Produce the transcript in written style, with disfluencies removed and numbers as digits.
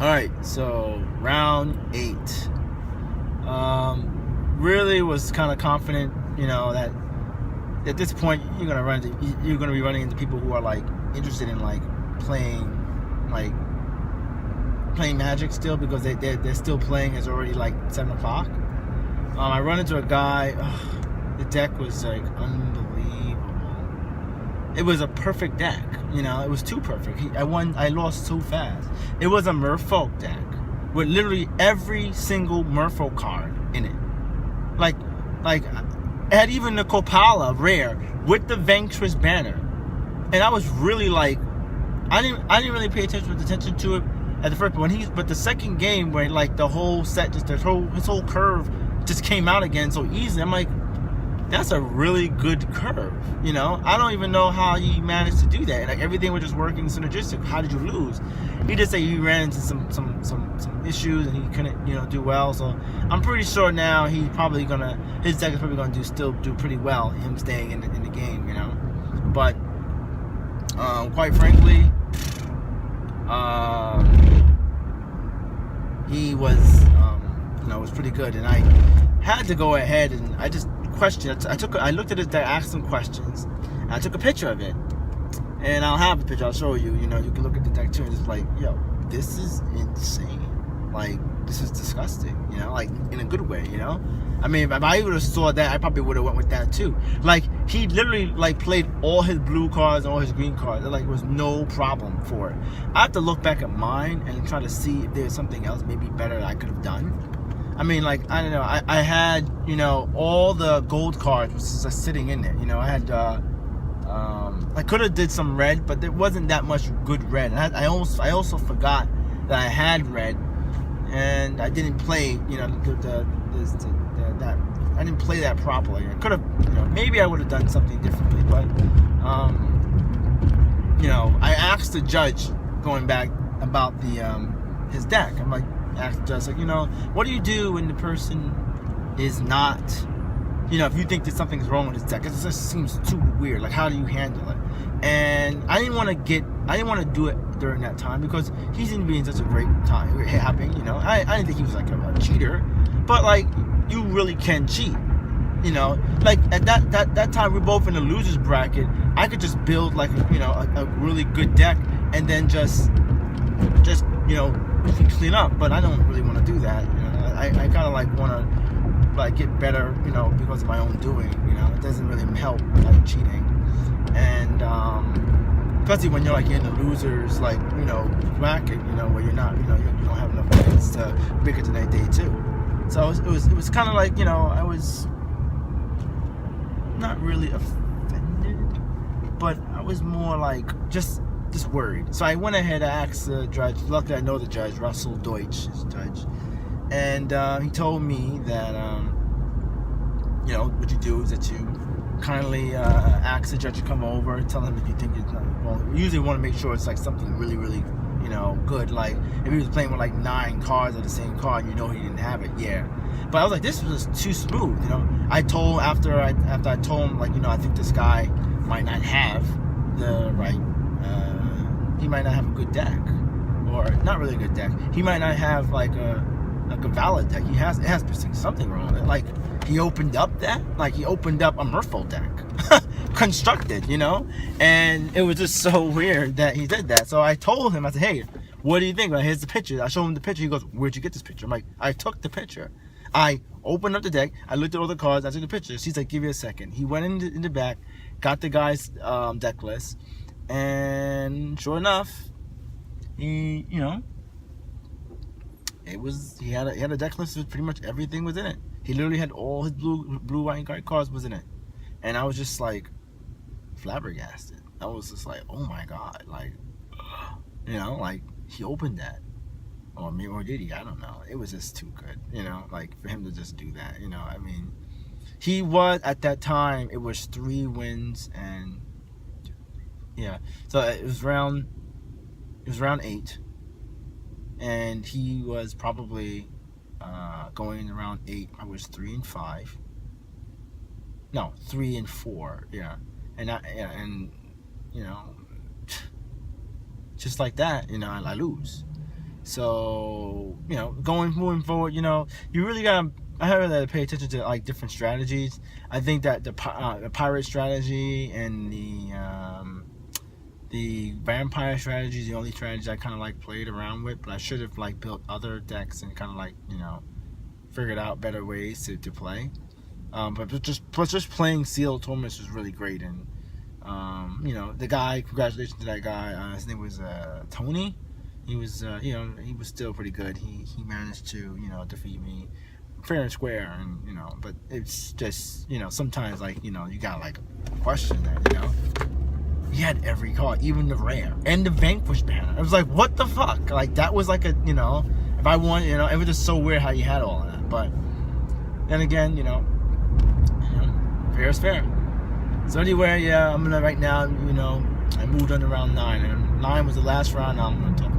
All right, so round 8. Really was kind of confident, that at this point you're gonna be running into people who are like interested in playing like playing Magic still, because they're still playing. It's already like 7 o'clock. I run into a guy. The deck was like unbelievable. It was a perfect deck. It was too perfect. I lost so fast. It was a Merfolk deck with literally every single Merfolk card in it. Like it had even the Kopala rare with the Vanquish banner. And I was really like, I didn't really pay attention to it at the first, but the second game where like the whole set, just his whole curve just came out again so easily. I'm like, that's a really good curve. I don't even know how he managed to do that. Like everything was just working synergistic. How did you lose? He did say he ran into some issues and he couldn't do well. So I'm pretty sure now his deck is probably gonna still do pretty well. Him staying in the game. But quite frankly, he was was pretty good, and I had to go ahead and I just questioned. I looked at his deck, asked some questions, and I took a picture of it. And I'll have a picture. I'll show you. You can look at the deck too, and it's like, yo, this is insane. Like, this is disgusting. Like in a good way. I mean, if I would have saw that, I probably would have went with that too. Like, he literally played all his blue cards and all his green cards. There was no problem for it. I have to look back at mine and try to see if there's something else maybe better that I could have done. I mean, I don't know. I had all the gold cards was just sitting in there. I had I could have did some red, but there wasn't that much good red. And I also forgot that I had red, and I didn't play that I didn't play that properly. I could have maybe I would have done something differently, but I asked the judge going back about his deck. I'm like, asked the judge, what do you do when the person is not, if you think that something's wrong with his deck? It just seems too weird. Like, how do you handle it? And I didn't want to do it during that time because he seemed to be in such a great time. It happened, I didn't think he was like a cheater, but you really can cheat. Like at that time, we're both in the losers bracket. I could just build a really good deck and then just clean up. But I don't really want to do that. I kind of want to get better, because of my own doing. It doesn't really help cheating, and especially when you're in the losers bracket, where you're not, you don't have enough points to make it to that day too. So it was kind of I was not really offended, but I was more just worried. So I went ahead and asked the judge. Luckily, I know the judge, Russell Deutsch is the judge, and he told me that what you do is that you kindly ask the judge to come over and tell him if you think it's not wrong. We usually want to make sure it's something really, really good. Like if he was playing with 9 cards of the same card, he didn't have it. Yeah, but I was like, this was too smooth. I told after I told him I think this guy might not have the right. He might not have a good deck, or not really a good deck. He might not have a valid deck. It has something wrong with it. He opened up he opened up a Merfolk deck, constructed, and it was just so weird that he did that. So I told him, I said, hey, what do you think? Here's the picture. I showed him the picture. He goes, where'd you get this picture? I'm like, I took the picture. I opened up the deck. I looked at all the cards. I took the pictures. He's like, give me a second. He went in the back, got the guy's deck list, and sure enough, he had a deck list with pretty much everything was in it. He literally had all his blue white cards was in it, and I was just flabbergasted. I was just oh my god, he opened that, or did he? I don't know. It was just too good, for him to just do that. I mean, he was at that time. It was 3 wins and yeah. So it was round 8. And he was probably going around 8. I was 3 and 5. No, 3 and 4. Yeah, and just like that, I lose. So, moving forward, you really gotta. I have to pay attention to like different strategies. I think that the pirate strategy and the vampire strategy is the only strategy I kind of like played around with. But I should have like built other decks and kind of like figured out better ways to play. But just playing sealed tournaments was really great, and the guy. Congratulations to that guy. His name was Tony. He was he was still pretty good. He managed to defeat me fair and square, and but it's just sometimes like you gotta like question that. He had every card, even the rare and the vanquish banner. I was like, what the fuck? Like that was like a if I won, it was just so weird how he had all of that. But then again, fair is fair. So anyway, yeah, I'm gonna right now, I moved on to round 9, and 9 was the last round. Now I'm gonna talk